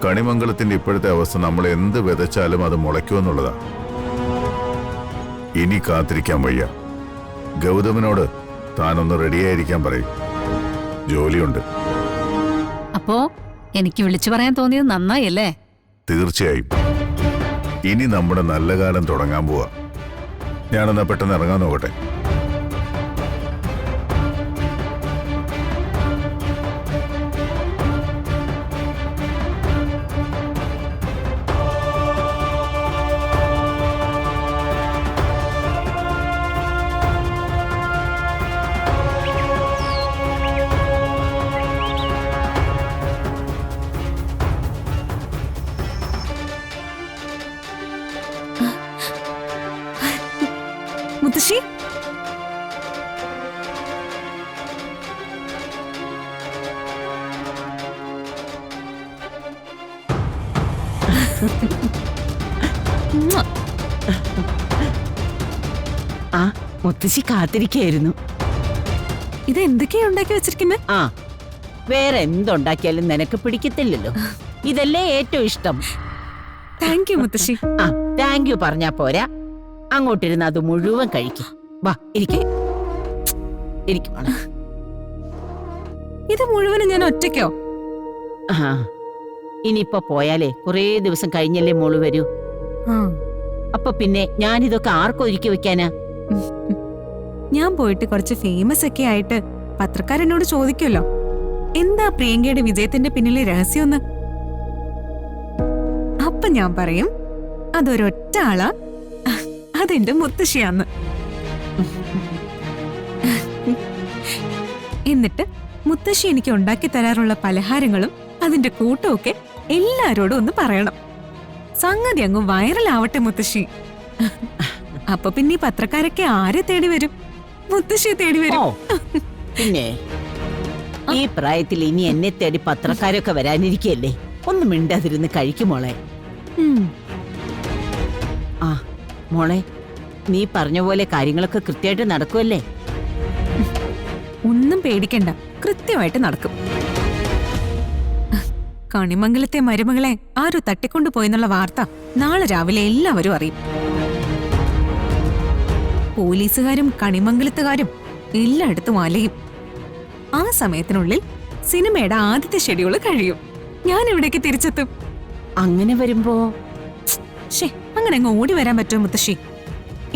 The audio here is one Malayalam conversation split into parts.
കണിമംഗലത്തിന്റെ ഇപ്പോഴത്തെ അവസ്ഥ നമ്മൾ എന്ത് വിതച്ചാലും അത് മുളയ്ക്കുമെന്നുള്ളതാ. ഇനി കാത്തിരിക്കാൻ വയ്യ. ഗൗതമനോട് താനൊന്ന് റെഡിയായിരിക്കാൻ പറയും. ജോലിയുണ്ട്. അപ്പോ എനിക്ക് വിളിച്ചു പറയാൻ തോന്നിയത് നന്നായല്ലേ? തീർച്ചയായും. ഇനി നമ്മുടെ നല്ല കാലം തുടങ്ങാൻ പോവാ. ഞാനെന്നാ പെട്ടെന്ന് ഇറങ്ങാൻ നോക്കട്ടെ. മുത്തശ്ശി, ആ മുത്തശ്ശി കാത്തിരിക്കായിരുന്നു. ഇത് എന്തൊക്കെയാ ഉണ്ടാക്കി വെച്ചിരിക്കുന്നത്? ആ വേറെ എന്തുണ്ടാക്കിയാലും നിനക്ക് പിടിക്കത്തില്ലല്ലോ. ഇതല്ലേ ഏറ്റവും ഇഷ്ടം. താങ്ക് യു മുത്തശ്ശി. ആ താങ്ക് യു പറഞ്ഞാ പോരാ, അങ്ങോട്ടിരുന്ന് അത് മുഴുവൻ കഴിക്കും. വാ ഇരിക്കേ. ഇത് മുഴുവനും ഞാൻ ഒറ്റയ്ക്കോ? ആ ഇനിയിപ്പോ പോയാലേ കുറേ ദിവസം കഴിഞ്ഞല്ലേ മോള് വരൂ. അപ്പൊ പിന്നെ ഞാനിതൊക്കെ ആർക്കൊരുക്കി വെക്കാനാ? ഞാൻ പോയിട്ട് കുറച്ച് ഫേമസ് ഒക്കെ ആയിട്ട് പത്രക്കാരെന്നോട് ചോദിക്കുമല്ലോ, എന്താ പ്രിയങ്കയുടെ വിജയത്തിന്റെ പിന്നിലെ രഹസ്യമെന്ന്. അപ്പൊ ഞാൻ പറയും, അതൊരൊറ്റ ആളാ, അതെന്റെ മുത്തശ്ശിയാന്ന്. എന്നിട്ട് മുത്തശ്ശി എനിക്ക് ഉണ്ടാക്കി തരാറുള്ള പലഹാരങ്ങളും അതിന്റെ കൂട്ടമൊക്കെ എല്ലാരോടും ഒന്ന് പറയണം. സംഗതി അങ്ങ് വൈറലാവട്ടെ മുത്തശ്ശി. അപ്പൊ പിന്നെ ഈ പത്രക്കാരൊക്കെ ആരെ തേടി വരും? മുത്തശ്ശിയെ തേടി വരും. പിന്നെ ഈ പ്രായത്തിൽ ഇനി എന്നെ തേടി പത്രക്കാരൊക്കെ വരാനിരിക്കല്ലേ. ഒന്ന് മിണ്ടാതിരുന്ന് കഴിക്കുമോളെ. ആ മോളെ, നീ പറഞ്ഞ പോലെ കാര്യങ്ങളൊക്കെ കൃത്യമായിട്ട് നടക്കുമല്ലേ? ഒന്നും പേടിക്കണ്ട, കൃത്യമായിട്ട് നടക്കും. കണിമംഗലത്തെ മരുമകളെ ആരോ തട്ടിക്കൊണ്ടുപോയെന്നുള്ള വാർത്ത നാളെ രാവിലെ എല്ലാവരും അറിയും. പോലീസുകാരും കണിമംഗലത്തുകാരും എല്ലായിടത്തും അലയും. ആ സമയത്തിനുള്ളിൽ സിനിമയുടെ ആദ്യത്തെ ഷെഡ്യൂള് കഴിയും. ഞാൻ ഇവിടേക്ക് തിരിച്ചെത്തും. അങ്ങനെ വരുമ്പോ അങ്ങനെ അങ്ങ് ഓടി വരാൻ പറ്റുമോ മുത്തശ്ശി?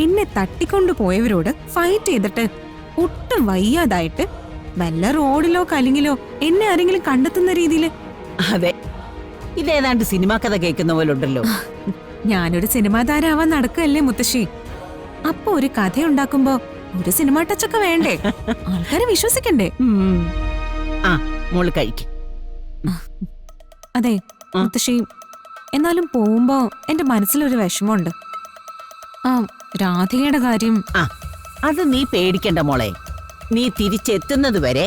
എന്നെ തട്ടിക്കൊണ്ടുപോയവരോട് ഫൈറ്റ് ചെയ്തിട്ട് ഒട്ടും വയ്യാതായിട്ട് വല്ല റോഡിലോ കലിങ്ങിലോ എന്നെ ആരെങ്കിലും കണ്ടെത്തുന്ന രീതിയില്. അതെ, ഇതേതാണ്ട് സിനിമാ കഥ കേൾക്കുന്ന പോലെ ഉണ്ടല്ലോ. ഞാനൊരു സിനിമാ താരാവാൻ നടക്കല്ലേ മുത്തശ്ശി. അപ്പൊ ഒരു കഥയുണ്ടാക്കുമ്പോ ഒരു സിനിമാ ടച്ചൊക്കെ വേണ്ടേ? ആൾക്കാരെ വിശ്വസിക്കണ്ടേ? ആ മോള് കഴിക്കും. അതെ മുത്തശ്ശി, എന്നാലും പോകുമ്പോ എന്റെ മനസ്സിലൊരു വിഷമമുണ്ട്. ആ രാധികയുടെ കാര്യം. ആ അത് നീ പേടിക്കണ്ട മോളെ. നീ തിരിച്ചെത്തുന്നത് വരെ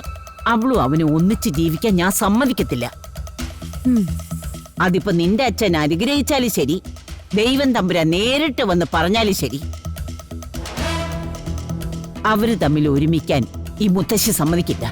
അവളും അവനും ഒന്നിച്ച് ജീവിക്കാൻ ഞാൻ സമ്മതിക്കത്തില്ല. അതിപ്പോ നിന്റെ അച്ഛൻ അനുഗ്രഹിച്ചാലും ശരി, ദൈവം തമ്പുരാൻ നേരിട്ട് വന്ന് പറഞ്ഞാലും ശരി, അവര് തമ്മിൽ ഒരുമിക്കാൻ ഈ മുത്തശ്ശി സമ്മതിക്കില്ല.